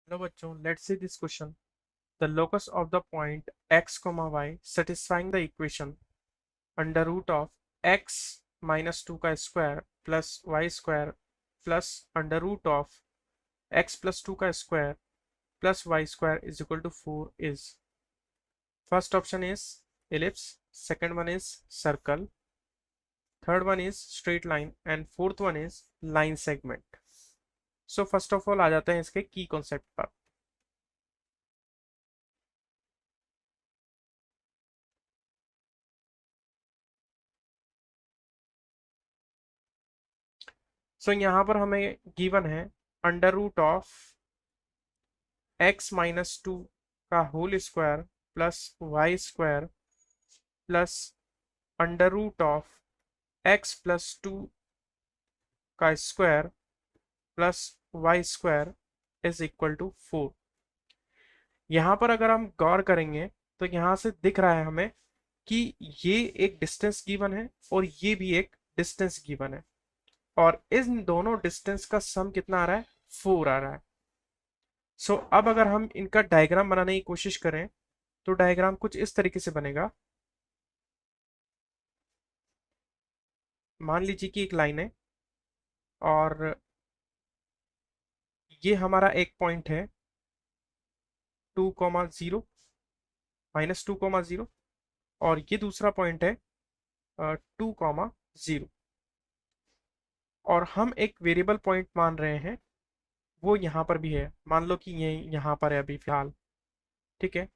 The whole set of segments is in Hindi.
हेलो बच्चों, let's see this question. The locus of the point x, y satisfying the equation under root of x minus two का square plus y square plus under root of x plus two का square plus y square is equal to 4 is. First option is ellipse, second one is circle, third one is straight line and fourth one is line segment. So first of all आ जाते हैं इसके की कॉन्सेप्ट पर। सो यहाँ पर हमें गिवन है under root of x minus two का whole square plus y square plus under root of x plus two का square plus y square is equal to 4। यहाँ पर अगर हम गौर करेंगे तो यहाँ से दिख रहा है हमें कि ये एक डिस्टेंस गिवन है और ये भी एक डिस्टेंस गिवन है और इन दोनों डिस्टेंस का सम कितना आ रहा है, 4 आ रहा है। सो अब अगर हम इनका डायग्राम बनाने की कोशिश करें तो डायग्राम कुछ इस तरीके से बनेगा। मान लीजिए कि एक लाइन है और ये हमारा एक पॉइंट है 2,0 -2,0 और ये दूसरा पॉइंट है 2,0 और हम एक वेरिएबल पॉइंट मान रहे हैं, वो यहाँ पर भी है। मान लो कि ये यहाँ पर है अभी फिलहाल, ठीक है।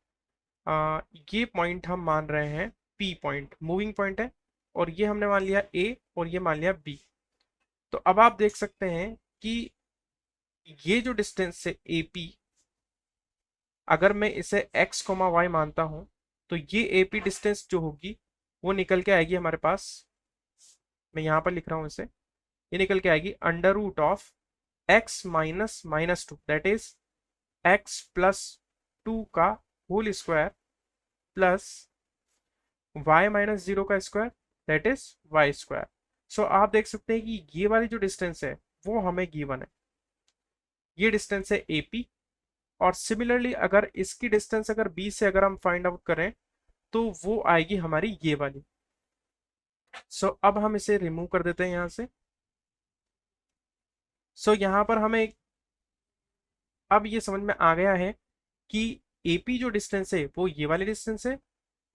ये पॉइंट हम मान रहे हैं पी पॉइंट, मूविंग पॉइंट है, और ये हमने मान लिया ए और ये मान लिया बी। तो अब आप देख सकते हैं कि ये जो डिस्टेंस है ए पी, अगर मैं इसे x, y मानता हूं तो ये AP डिस्टेंस जो होगी वो निकल के आएगी हमारे पास। मैं यहां पर लिख रहा हूं इसे, ये निकल के आएगी under root of x minus minus two, that is x plus two का whole square plus y minus zero का square, that is y square. So आप देख सकते हैं कि ये वाली जो डिस्टेंस है वो हमें गिवन है, ये डिस्टेंस है AP। और सिमिलरली अगर इसकी डिस्टेंस अगर b से अगर हम फाइंड आउट करें तो वो आएगी हमारी ये वाली। सो अब हम इसे रिमूव कर देते हैं यहां से। सो यहां पर हमें अब ये समझ में आ गया है कि AP जो डिस्टेंस है वो ये वाली डिस्टेंस है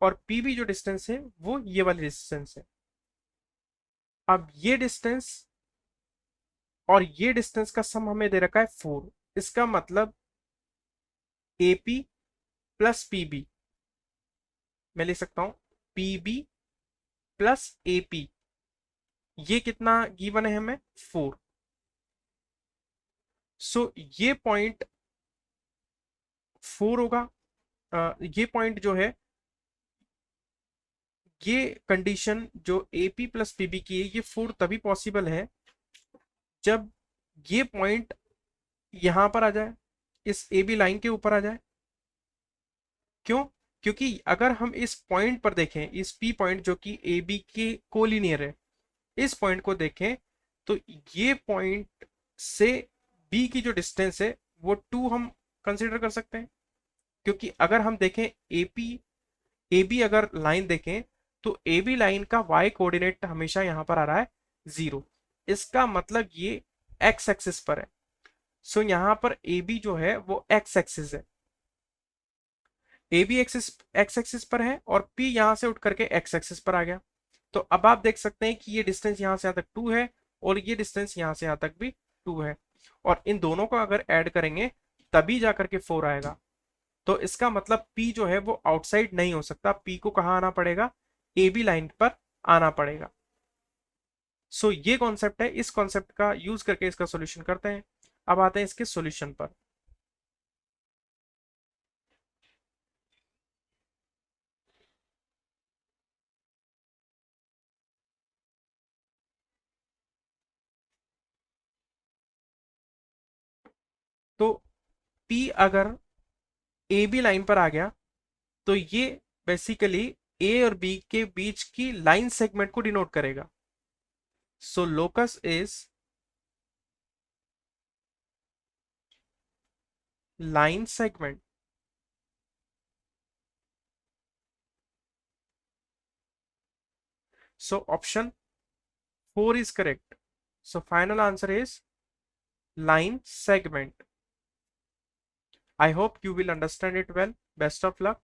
और PB जो डिस्टेंस है वो ये वाली डिस्टेंस है। अब ये डिस्टेंस और ये डिस्टेंस का सम हमें दे रखा है 4। इसका मतलब AP प्लस PB, मैं लिख सकता हूं PB प्लस AP, ये कितना गिवन है हमें, 4। सो ये पॉइंट 4 होगा। ये पॉइंट जो है, ये कंडीशन जो AP प्लस PB की है, ये 4 तभी पॉसिबल है जब ये पॉइंट यहां पर आ जाए, इस AB लाइन के ऊपर आ जाए। क्यों? क्योंकि अगर हम इस पॉइंट पर देखें, इस P पॉइंट जो कि AB के कोलिनियर है, इस पॉइंट को देखें तो ये पॉइंट से B की जो डिस्टेंस है वो 2 हम कंसिडर कर सकते हैं। क्योंकि अगर हम देखें AP AB अगर लाइन देखें तो AB लाइन का y कोऑर्डिनेट हमेशा यहां पर आ रहा है 0। इसका मतलब ये x एक्सिस पर है। सो यहां पर AB जो है वो x एक्सिस है, AB एक्सिस x एक्सिस पर है और P यहां से उठ करके x एक्सिस पर आ गया। तो अब आप देख सकते हैं कि ये डिस्टेंस यहां से यहां तक 2 है और ये डिस्टेंस यहां से यहां तक भी 2 है, और इन दोनों को अगर ऐड करेंगे तभी जाकर के 4 आएगा। तो इसका मतलब P जो है वो आउटसाइड नहीं हो सकता, P को कहाँ आना पड़ेगा, AB लाइन पर आना पड़ेगा। सो ये कॉन्सेप्ट है, इस कॉन्सेप्ट का यूज करके इसका सॉल्यूशन करते हैं। अब आते हैं इसके सॉल्यूशन पर। तो P अगर AB लाइन पर आ गया तो ये बेसिकली A और B के बीच की लाइन सेगमेंट को डिनोट करेगा। So locus is line segment. So option 4 is correct. So final answer is line segment. I hope you will understand it well. Best of luck.